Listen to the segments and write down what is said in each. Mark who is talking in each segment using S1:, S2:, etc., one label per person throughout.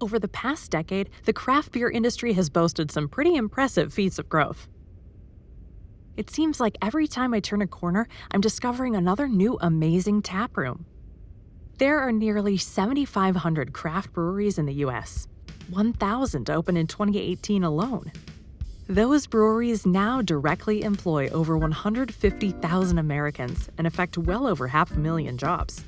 S1: Over the past decade, the craft beer industry has boasted some pretty impressive feats of growth. It seems like every time I turn a corner, I'm discovering another new amazing taproom. There are nearly 7,500 craft breweries in the US, 1,000 opened in 2018 alone. Those breweries now directly employ over 150,000 Americans and affect well over 500,000 jobs.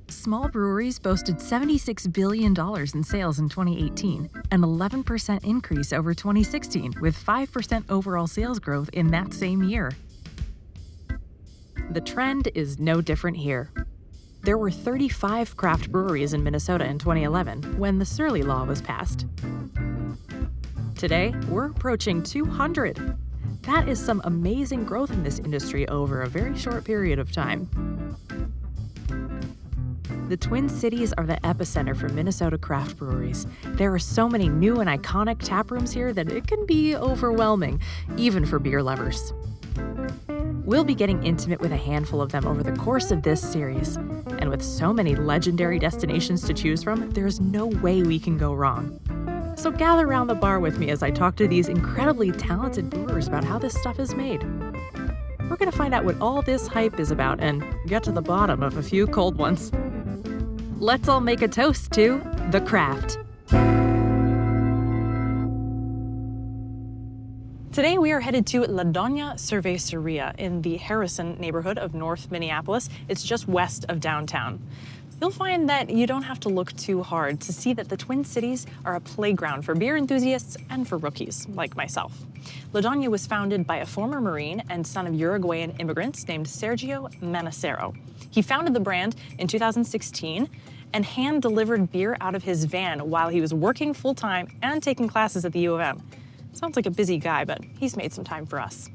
S1: Small breweries boasted $76 billion in sales in 2018, an 11% increase over 2016, with 5% overall sales growth in that same year. The trend is no different here. There were 35 craft breweries in Minnesota in 2011 when the Surly Law was passed. Today, we're approaching 200. That is some amazing growth in this industry over a very short period of time. The Twin Cities are the epicenter for Minnesota craft breweries. There are so many new and iconic taprooms here that it can be overwhelming, even for beer lovers. We'll be getting intimate with a handful of them over the course of this series. And with so many legendary destinations to choose from, there's no way we can go wrong. So gather around the bar with me as I talk to these incredibly talented brewers about how this stuff is made. We're going to find out what all this hype is about and get to the bottom of a few cold ones. Let's all make a toast to the craft. Today we are headed to La Doña Cervecería in the Harrison neighborhood of North Minneapolis. It's just west of downtown. You'll find that you don't have to look too hard to see that the Twin Cities are a playground for beer enthusiasts and for rookies like myself. La Doña was founded by a former Marine and son of Uruguayan immigrants named Sergio Manacero. He founded the brand in 2016 and hand-delivered beer out of his van while he was working full-time and taking classes at the U of M. Sounds like a busy guy, but he's made some time for us.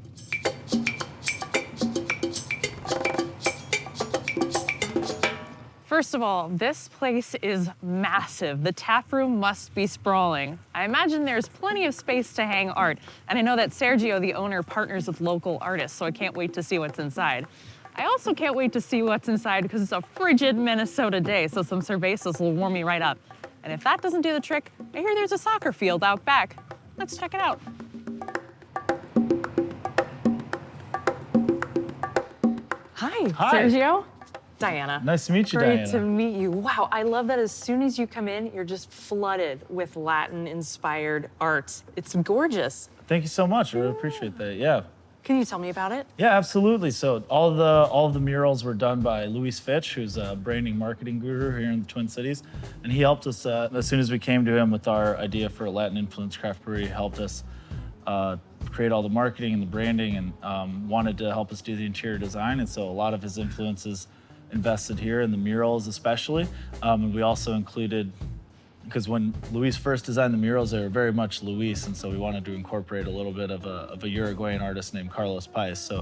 S1: First of all, this place is massive. The tap room must be sprawling. I imagine there's plenty of space to hang art, and I know that Sergio, the owner, partners with local artists, so I can't wait to see what's inside. I also can't wait to see what's inside because it's a frigid Minnesota day, so some cervezas will warm me right up. And if that doesn't do the trick, I hear there's a soccer field out back. Let's check it out. Hi, Sergio. Diana.
S2: Nice to meet you, Diana.
S1: Great to meet you. Wow, I love that as soon as you come in, you're just flooded with Latin-inspired art. It's gorgeous.
S2: Thank you so much. I really appreciate that. Yeah.
S1: Can you tell me about it?
S2: Yeah, absolutely. So all of the murals were done by Luis Fitch, who's a branding marketing guru here in the Twin Cities, and he helped us as soon as we came to him with our idea for a Latin-influenced craft brewery. He helped us create all the marketing and the branding, and wanted to help us do the interior design. And so a lot of his influences invested here in the murals especially. And we also included, because when Luis first designed the murals, they were very much Luis, and so we wanted to incorporate a little bit of a Uruguayan artist named Carlos Pais. So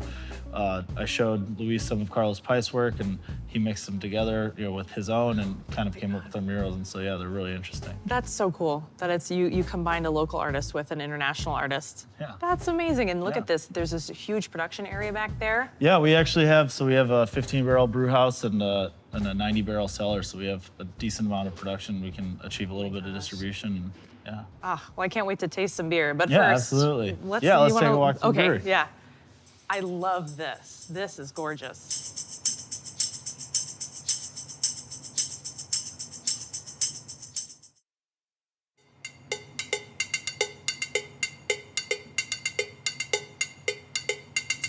S2: I showed Luis some of Carlos Pais' work, and he mixed them together, with his own, and kind of came up with our murals. And so yeah, they're really interesting.
S1: That's so cool that it's you combined a local artist with an international artist.
S2: Yeah.
S1: That's amazing. And look at this. There's this huge production area back there.
S2: Yeah, we actually have a 15-barrel brew house and a 90-barrel cellar, so we have a decent amount of production. We can achieve a little bit of distribution. Yeah.
S1: Well, I can't wait to taste some beer. But
S2: yeah,
S1: first,
S2: absolutely.
S1: Let's
S2: take a walk through the brewery.
S1: Okay, yeah. I love this. This is gorgeous.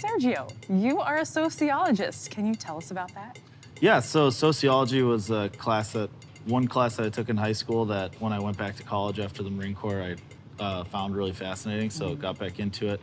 S1: Sergio, you are a sociologist. Can you tell us about that?
S2: Yeah, so sociology was one class that I took in high school that when I went back to college after the Marine Corps, I found really fascinating, so got back into it.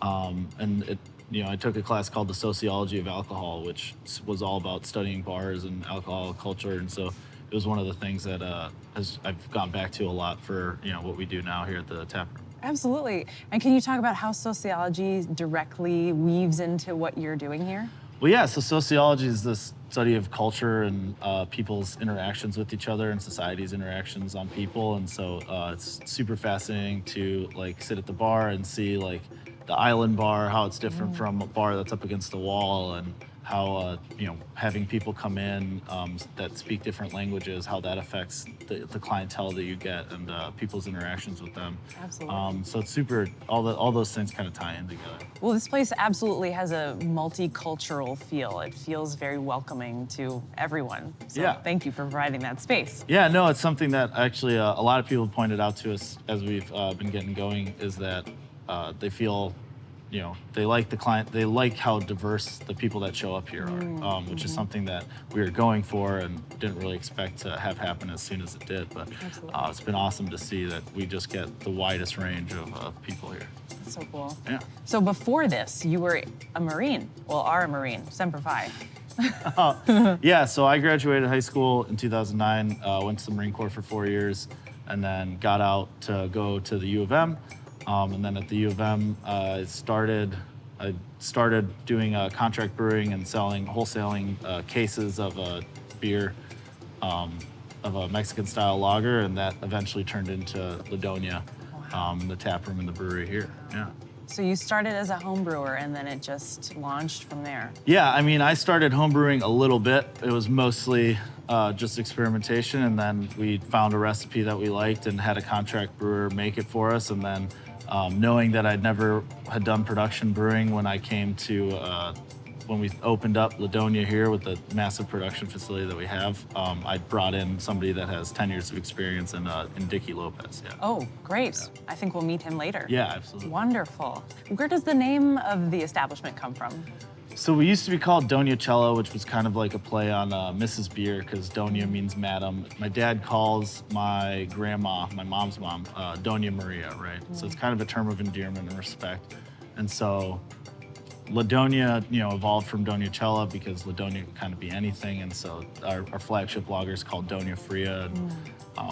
S2: I took a class called the Sociology of Alcohol, which was all about studying bars and alcohol culture, and so it was one of the things that I've gone back to a lot for what we do now here at the tap room.
S1: Absolutely. And can you talk about how sociology directly weaves into what you're doing here?
S2: Well, yeah, so sociology is this study of culture and people's interactions with each other and society's interactions on people. And so it's super fascinating to sit at the bar and see the island bar, how it's different from a bar that's up against the wall, and having people come in that speak different languages, how that affects the clientele that you get and people's interactions with them.
S3: Absolutely.
S2: So it's super, all those things kind of tie in together.
S3: Well, this place absolutely has a multicultural feel. It feels very welcoming to everyone. So
S2: Yeah.
S3: thank you for providing that space.
S2: Yeah, no, it's something that actually a lot of people pointed out to us as we've been getting going, is that they feel, they like the client, they like how diverse the people that show up here are, which is something that we were going for and didn't really expect to have happen as soon as it did. But it's been awesome to see that we just get the widest range of people here.
S3: That's so cool.
S2: Yeah.
S3: So before this, you were a Marine. Well, are a Marine, Semper Fi.
S2: Yeah, so I graduated high school in 2009, went to the Marine Corps for 4 years, and then got out to go to the U of M. And then at the U of M, I started doing contract brewing and wholesaling cases of a beer, of a Mexican-style lager, and that eventually turned into Ladonia, the taproom in the brewery here. Yeah.
S3: So you started as a home brewer, and then it just launched from there.
S2: Yeah, I mean, I started homebrewing a little bit. It was mostly just experimentation, and then we found a recipe that we liked and had a contract brewer make it for us. And then knowing that I'd never had done production brewing when I came to, when we opened up Ladonia here with the massive production facility that we have, I brought in somebody that has 10 years of experience in Dickey Lopez. Yeah.
S3: Oh, great. I think we'll meet him later.
S2: Yeah, absolutely.
S3: Wonderful. Where does the name of the establishment come from?
S2: So we used to be called Doña Cello, which was kind of like a play on Mrs. Beer, because Doña means madam. My dad calls my grandma, my mom's mom, Doña Maria, right? So it's kind of a term of endearment and respect. And so Ladonia, evolved from Doña Cello because Ladonia can kind of be anything. And so our flagship lager is called Doña Fria,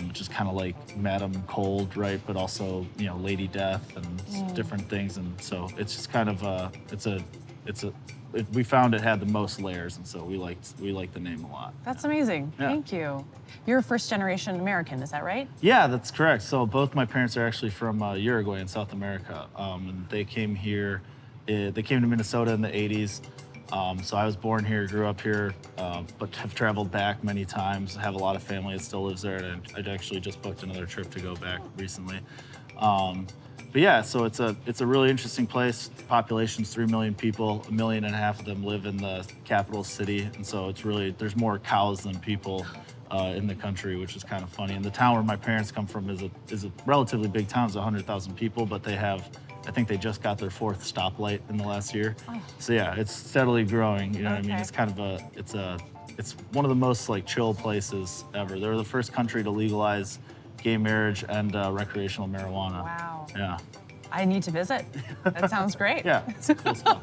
S2: which is kind of like Madam Cold, right? But also, Lady Death and different things. And so it's just kind of we found it had the most layers, and so we liked the name a lot.
S3: That's amazing.
S2: Yeah.
S3: Thank you. You're a first-generation American, is that right?
S2: Yeah, that's correct. So both my parents are actually from Uruguay in South America, and they came here. They came to Minnesota in the 80s. So I was born here, grew up here, but have traveled back many times. I have a lot of family that still lives there, and I'd actually just booked another trip to go back recently. But yeah, so it's a really interesting place. The population's 3 million people. 1.5 million of them live in the capital city, and so there's more cows than people in the country, which is kind of funny. And the town where my parents come from is a relatively big town. It's 100,000 people, but I think they just got their 4th stoplight in the last year. Oh. So yeah, it's steadily growing. You know what I mean? It's kind of it's one of the most chill places ever. They were the first country to legalize gay marriage and recreational marijuana.
S3: Wow.
S2: Yeah.
S3: I need to visit. That sounds great.
S2: Yeah, it's cool stuff.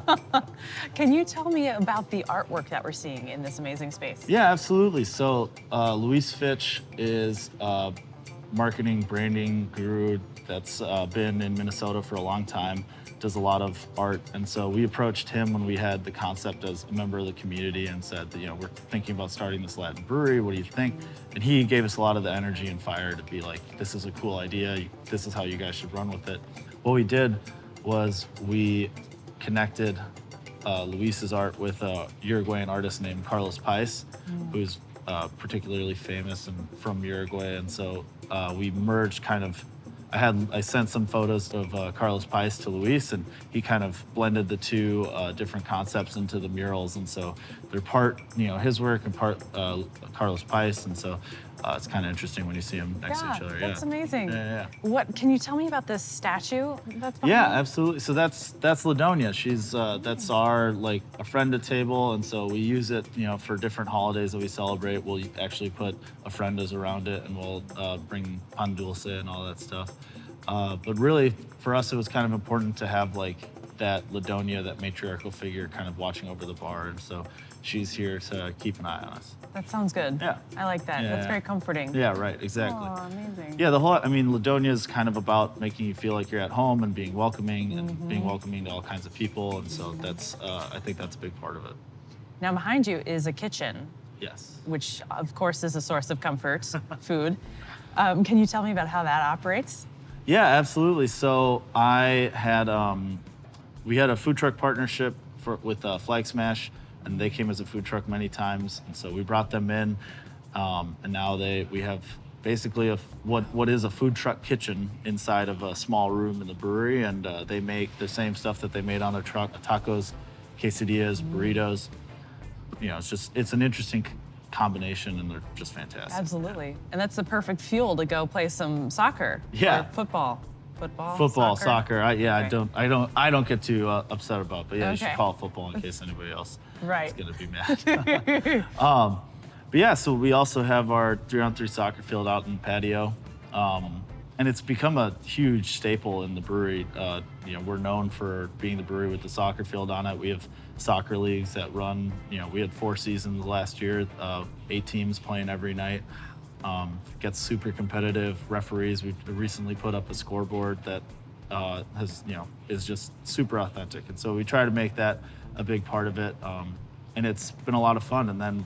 S3: Can you tell me about the artwork that we're seeing in this amazing space?
S2: Yeah, absolutely. So Luis Fitch is a marketing, branding guru that's been in Minnesota for a long time, does a lot of art. And so we approached him when we had the concept as a member of the community and said that, we're thinking about starting this Latin brewery. What do you think? And he gave us a lot of the energy and fire to be like, this is a cool idea. This is how you guys should run with it. What we did was we connected Luis's art with a Uruguayan artist named Carlos Pais, who's particularly famous and from Uruguay. And so we merged I sent some photos of Carlos Pais to Luis, and he kind of blended the two different concepts into the murals. And so they're part, his work and part Carlos Pais. And so it's kind of interesting when you see them next to each other.
S3: That's amazing.
S2: Yeah.
S3: What can you tell me about this statue that's behind
S2: Yeah,
S3: me?
S2: absolutely. So that's Ladonia. She's that's our a friend to table, and so we use it, for different holidays that we celebrate. We'll actually put ofrendas around it, and we'll bring pan dulce and all that stuff. But really, for us, it was kind of important to have that Ladonia, that matriarchal figure, kind of watching over the bar, and so she's here to keep an eye on us.
S3: That sounds good.
S2: Yeah.
S3: I like that.
S2: Yeah,
S3: That's
S2: yeah.
S3: very comforting.
S2: Yeah, right, exactly.
S3: Oh, amazing.
S2: Yeah, Ladonia is kind of about making you feel like you're at home and being welcoming and being welcoming to all kinds of people. And so that's, I think that's a big part of it.
S3: Now behind you is a kitchen,
S2: Yes.
S3: which of course is a source of comfort, food. Can you tell me about how that operates?
S2: Yeah, absolutely. So we had a food truck partnership with Flag Smash, and they came as a food truck many times. And so we brought them in, and now we have basically what is a food truck kitchen inside of a small room in the brewery, and they make the same stuff that they made on their truck: tacos, quesadillas, burritos. You know, it's an interesting combination, and they're just fantastic.
S3: Absolutely. And that's the perfect fuel to go play some soccer.
S2: Yeah.
S3: Or football.
S2: Football, soccer.
S3: Okay.
S2: I don't get too upset about, but yeah, you should
S3: Okay.
S2: call it football in case anybody else
S3: Right.
S2: is gonna be mad. But yeah, so we also have our 3-on-3 soccer field out in the patio, and it's become a huge staple in the brewery. You know, we're known for being the brewery with the soccer field on it. We have soccer leagues that run. You know, we had 4 seasons last year, 8 teams playing every night. Gets super competitive. Referees, we recently put up a scoreboard that is just super authentic, and so we try to make that a big part of it. And it's been a lot of fun. And then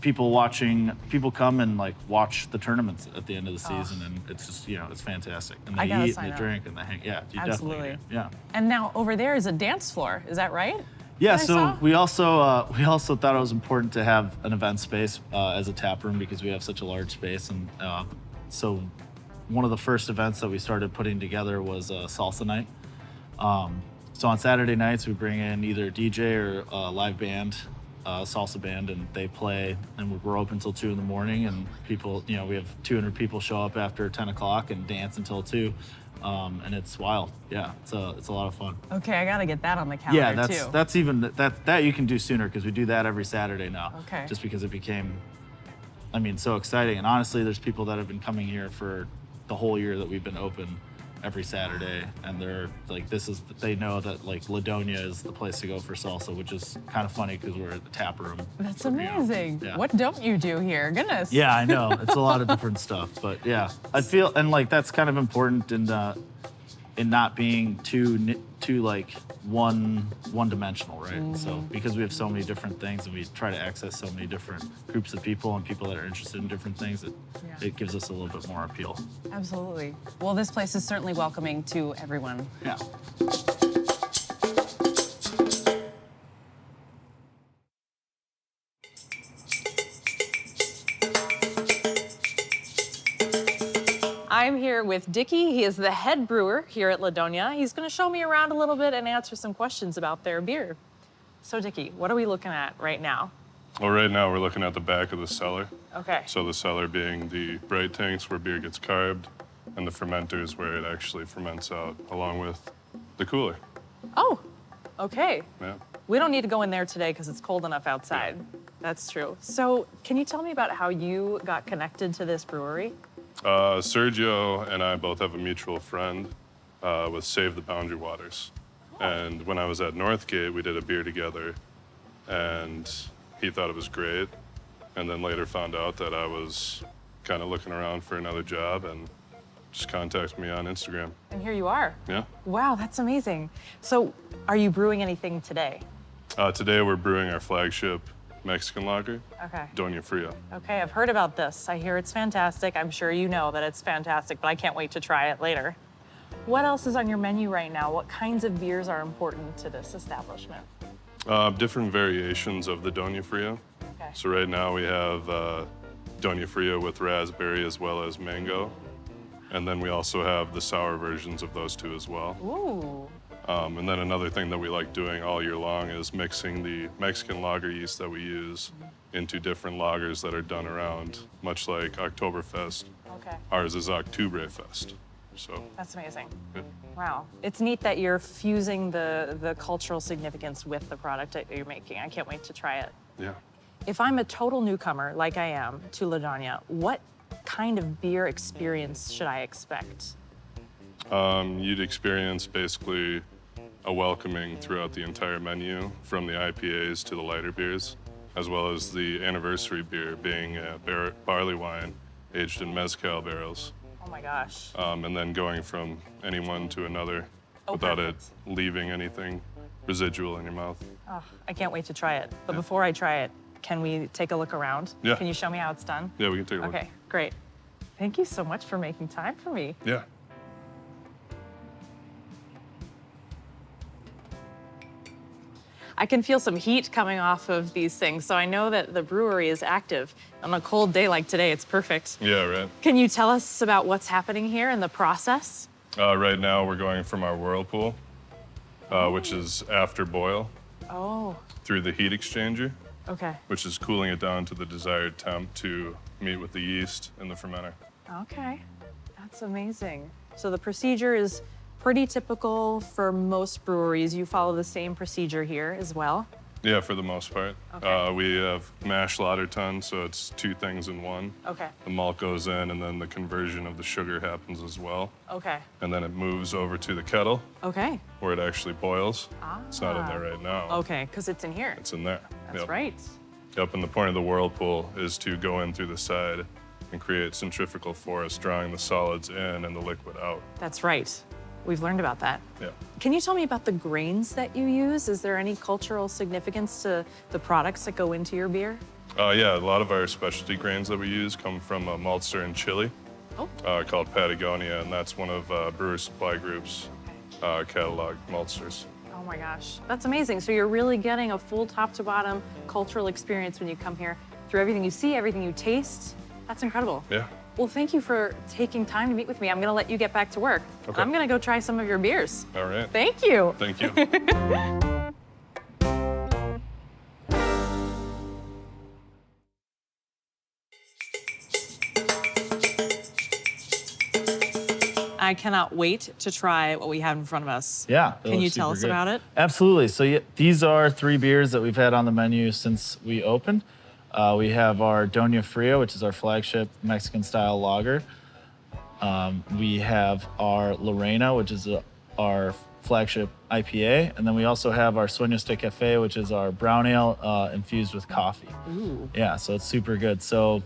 S2: people come and like watch the tournaments at the end of the season, and it's just it's fantastic. And
S3: I
S2: they
S3: gotta
S2: eat
S3: sign
S2: and they
S3: up.
S2: drink and they hang. Yeah, you
S3: Absolutely.
S2: definitely. Yeah.
S3: And now over there is a dance floor. Is that right?
S2: Yeah,
S3: that I
S2: so
S3: saw?
S2: we also thought it was important to have an event space as a tap room because we have such a large space, and so one of the first events that we started putting together was a salsa night. So on Saturday nights we bring in either a DJ or a live band, salsa band, and they play, and we're open till 2 a.m. And people, we have 200 people show up after 10 o'clock and dance until 2. And it's wild. Yeah, it's a lot of fun.
S3: Okay, I gotta get that on the calendar too.
S2: Yeah, that's even that you can do sooner because we do that every Saturday now.
S3: Okay.
S2: Just because it became, so exciting. And honestly, there's people that have been coming here for the whole year that we've been open every Saturday, and they're like, they know that like Ladonia is the place to go for salsa, which is kind of funny because we're at the tap room.
S3: That's amazing.
S2: Yeah.
S3: What don't you do here? Goodness.
S2: Yeah, I know. It's a lot of different stuff, but yeah, I feel, and like that's kind of important in not being too like one-dimensional, right?
S3: Mm-hmm.
S2: So because we have so many different things and we try to access so many different groups of people and people that are interested in different things, it gives us a little bit more appeal.
S3: Absolutely. Well, this place is certainly welcoming to everyone.
S2: Yeah.
S3: I'm here with Dickey. He is the head brewer here at Ladonia. He's going to show me around a little bit and answer some questions about their beer. So, Dickey, what are we looking at right now?
S4: Well, right now we're looking at the back of the cellar.
S3: Okay.
S4: So the cellar being the bright tanks where beer gets carved, and the fermenters where it actually ferments out, along with the cooler.
S3: Oh, okay.
S4: Yeah.
S3: We don't need to go in there today because it's cold enough outside. That's true. So, can you tell me about how you got connected to this brewery?
S4: Sergio and I both have a mutual friend with Save the Boundary Waters. And when I was at Northgate, we did a beer together, and he thought it was great. And then later found out that I was kind of looking around for another job and just contacted me on Instagram.
S3: And here you are.
S4: Yeah.
S3: Wow, that's amazing. So, are you brewing anything today?
S4: Today we're brewing our flagship Mexican lager,
S3: Okay.
S4: Doña Fria.
S3: Okay, I've heard about this. I hear it's fantastic. I'm sure you know that it's fantastic, but I can't wait to try it later. What else is on your menu right now? What kinds of beers are important to this establishment?
S4: Different variations of the Doña Fria.
S3: Okay.
S4: So right now we have Doña Fria with raspberry as well as mango. And then we also have the sour versions of those two as well.
S3: Ooh.
S4: And then another thing that we like doing all year long is mixing the Mexican lager yeast that we use into different lagers that are done around, much like Oktoberfest.
S3: Okay.
S4: Ours is Oktoberfest. So,
S3: That's amazing.
S4: yeah.
S3: Wow. It's neat that you're fusing the cultural significance with the product that you're making. I can't wait to try it.
S4: Yeah.
S3: If I'm a total newcomer, like I am, to Ladonia, what kind of beer experience should I expect?
S4: You'd experience basically a welcoming throughout the entire menu, from the IPAs to the lighter beers, as well as the anniversary beer being a barley wine aged in mezcal barrels,
S3: Oh my gosh.
S4: and then going from any one to another
S3: Oh,
S4: without
S3: perfect.
S4: it leaving anything residual in your mouth.
S3: Oh, I can't wait to try it. But before I try it, can we take a look around?
S4: Yeah.
S3: Can you show me how it's done?
S4: Yeah, we can take a look.
S3: Okay, great. Thank you so much for making time for me.
S4: Yeah.
S3: I can feel some heat coming off of these things, so I know that the brewery is active. On a cold day like today, it's perfect.
S4: Yeah, right.
S3: Can you tell us about what's happening here in the process?
S4: Right now, we're going from our whirlpool, which is after boil,
S3: Oh,
S4: through the heat exchanger,
S3: okay.
S4: which is cooling it down to the desired temp to meet with the yeast in the fermenter.
S3: Okay, that's amazing. So the procedure is pretty typical for most breweries. You follow the same procedure here as well?
S4: Yeah, for the most part.
S3: Okay.
S4: We have mash lauter tun, so it's two things in one.
S3: Okay,
S4: The malt goes in, and then the conversion of the sugar happens as well.
S3: okay,
S4: And then it moves over to the kettle,
S3: okay.
S4: where it actually boils. It's not in there right now.
S3: Okay, because it's in here.
S4: It's in there.
S3: That's
S4: Yep.
S3: right.
S4: Yep, and the point of the whirlpool is to go in through the side and create centrifugal force, drawing the solids in and the liquid out.
S3: That's right. We've learned about that.
S4: Yeah.
S3: Can you tell me about the grains that you use? Is there any cultural significance to the products that go into your beer?
S4: Yeah, a lot of our specialty grains that we use come from a maltster in Chile called Patagonia, and that's one of Brewer Supply Group's catalog maltsters.
S3: Oh my gosh, that's amazing. So you're really getting a full top to bottom cultural experience when you come here through everything you see, everything you taste. That's incredible.
S4: Yeah.
S3: Well, thank you for taking time to meet with me. I'm gonna let you get back to work.
S4: Okay.
S3: I'm gonna go try some of your beers.
S4: All right.
S3: Thank you.
S4: Thank you.
S3: I cannot wait to try what we have in front of us.
S2: Yeah. they
S3: Can
S2: look
S3: you tell
S2: super
S3: us
S2: good.
S3: about it?
S2: Absolutely. So yeah, these are 3 beers that we've had on the menu since we opened. We have our Doña Fria, which is our flagship Mexican-style lager. We have our Lorena, which is our flagship IPA. And then we also have our Sueños de Café, which is our brown ale infused with coffee.
S3: Ooh.
S2: Yeah, so it's super good. So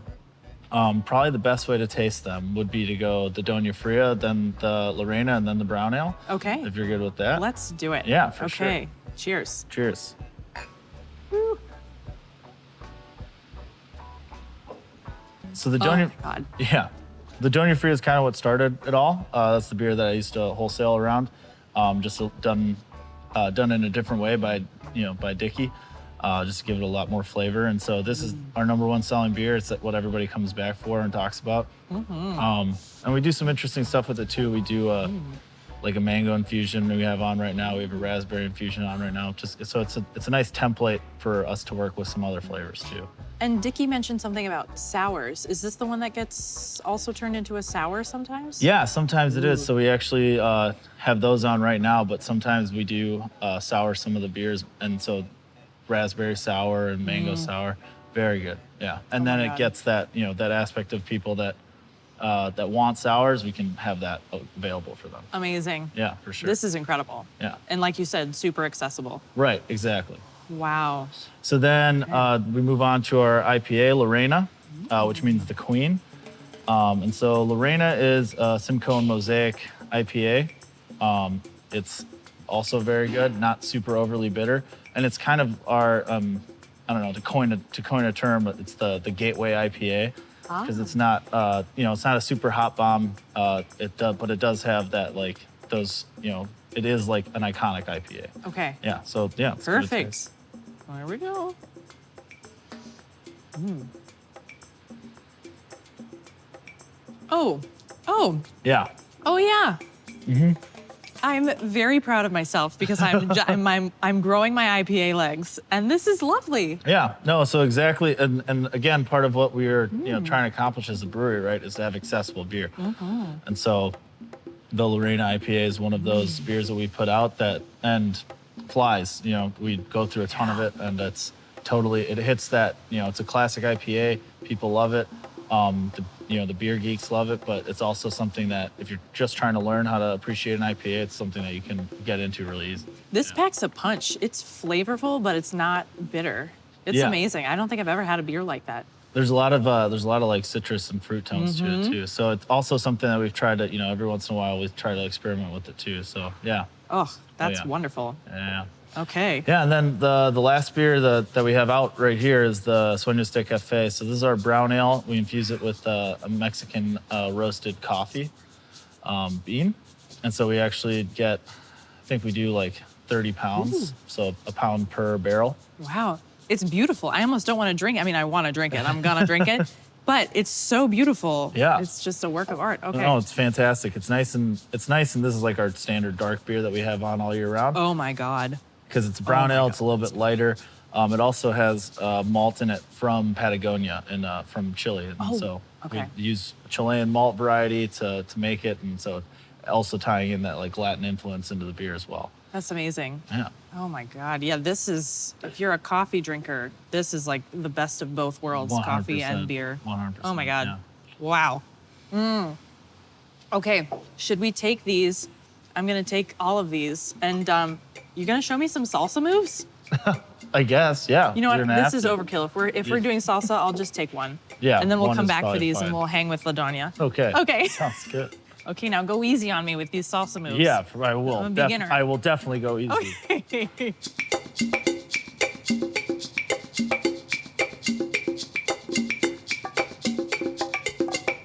S2: probably the best way to taste them would be to go the Doña Fria, then the Lorena, and then the brown ale.
S3: Okay.
S2: If you're good with that.
S3: Let's do it.
S2: Yeah, for sure.
S3: Okay. Cheers.
S2: Cheers.
S3: Woo.
S2: So the
S3: Oh
S2: Doña,
S3: my God.
S2: yeah, the Doña Fria is kind of what started it all. That's the beer that I used to wholesale around, just done in a different way by Dickey, just to give it a lot more flavor. And so this is our #1 selling beer. It's what everybody comes back for and talks about. And we do some interesting stuff with it too. We do like a mango infusion we have on right now. We have a raspberry infusion on right now. Just so it's a nice template for us to work with some other flavors too.
S3: And Dickey mentioned something about sours. Is this the one that gets also turned into a sour sometimes?
S2: Yeah, sometimes it is. So we actually have those on right now, but sometimes we do sour some of the beers. And so raspberry sour and mango sour, very good. Yeah. And then
S3: my
S2: it
S3: God.
S2: gets that, that aspect of people that want sours, we can have that available for them.
S3: Amazing.
S2: Yeah, for sure.
S3: This is incredible.
S2: Yeah.
S3: And like you said, super accessible.
S2: Right, exactly.
S3: Wow.
S2: So then we move on to our IPA, Lorena, which means the queen. And so Lorena is a Simcoe and Mosaic IPA. It's also very good, not super overly bitter. And it's kind of our, I don't know, to coin a term, it's the gateway IPA. Because it's not, it's not a super hot bomb, but it does have that, like, those, it is like an iconic IPA.
S3: Okay.
S2: Yeah, so yeah. it's good to
S3: Perfect.
S2: taste.
S3: There we go. Oh,
S2: Yeah.
S3: yeah. I'm very proud of myself because I'm growing my IPA legs, and this is lovely.
S2: Yeah, no, so exactly, and again, part of what we're trying to accomplish as a brewery, right, is to have accessible beer. And so the Lorena IPA is one of those beers that we put out that and flies. We go through a ton of it, and it hits that. It's a classic IPA. People love it. The beer geeks love it, but it's also something that if you're just trying to learn how to appreciate an IPA, it's something that you can get into really easy.
S3: This packs a punch. It's flavorful, but it's not bitter. It's
S2: Yeah.
S3: amazing. I don't think I've ever had a beer like that.
S2: There's a lot of like citrus and fruit tones to it too. So it's also something that we've tried to, every once in a while we try to experiment with it too. So yeah.
S3: Oh, that's
S2: yeah.
S3: wonderful.
S2: Yeah.
S3: Okay.
S2: Yeah, and then the last beer that we have out right here is the Sueños de Café. So this is our brown ale. We infuse it with a Mexican roasted coffee bean. And so we actually get, I think we do like 30 pounds, so a pound per barrel.
S3: Wow, it's beautiful. I almost don't want to drink it. I mean, I want to drink it. I'm gonna drink it, but it's so beautiful.
S2: Yeah.
S3: It's just a work of art. Okay.
S2: No, it's fantastic. It's nice, and this is like our standard dark beer that we have on all year round.
S3: Oh my God.
S2: Because it's a brown ale, it's a little bit lighter. It also has malt in it from Patagonia and from Chile. And so
S3: okay.
S2: we use Chilean malt variety to make it. And so also tying in that like Latin influence into the beer as well.
S3: That's amazing.
S2: Yeah.
S3: Oh my God. Yeah, this is, if you're a coffee drinker, this is like the best of both worlds, coffee and beer.
S2: 100%.
S3: Oh my God.
S2: Yeah.
S3: Wow. Okay, should we take these? I'm gonna take all of these, and you're gonna show me some salsa moves?
S2: I guess, yeah.
S3: You know
S2: You're
S3: what?
S2: gonna
S3: This
S2: have
S3: is
S2: to.
S3: overkill. If we're doing salsa, I'll just take one.
S2: Yeah,
S3: And then we'll
S2: one
S3: come
S2: is
S3: back for
S2: probably
S3: these
S2: fine.
S3: and we'll hang with LaDoña.
S2: Okay.
S3: Okay.
S2: Sounds good.
S3: Okay, now go easy on me with these salsa moves.
S2: Yeah, I will.
S3: I'm a beginner.
S2: I will definitely go easy.
S3: Okay.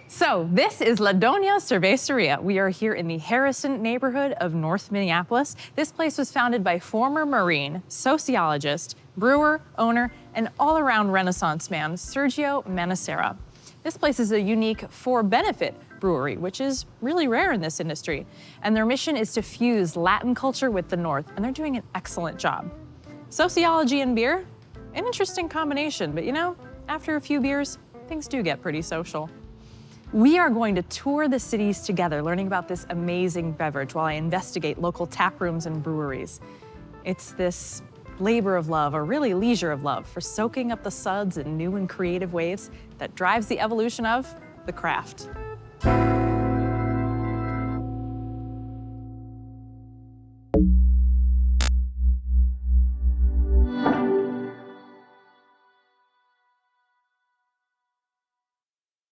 S3: So this is Doña Cervecería. We are here in the Harrison neighborhood of North Minneapolis. This place was founded by former Marine, sociologist, brewer, owner, and all-around Renaissance man, Sergio Manacera. This place is a unique for-benefit brewery, which is really rare in this industry. And their mission is to fuse Latin culture with the North, and they're doing an excellent job. Sociology and beer, an interesting combination, but you know, after a few beers, things do get pretty social. We are going to tour the cities together, learning about this amazing beverage while I investigate local tap rooms and breweries. It's this labor of love, or really leisure of love, for soaking up the suds in new and creative ways that drives the evolution of the craft.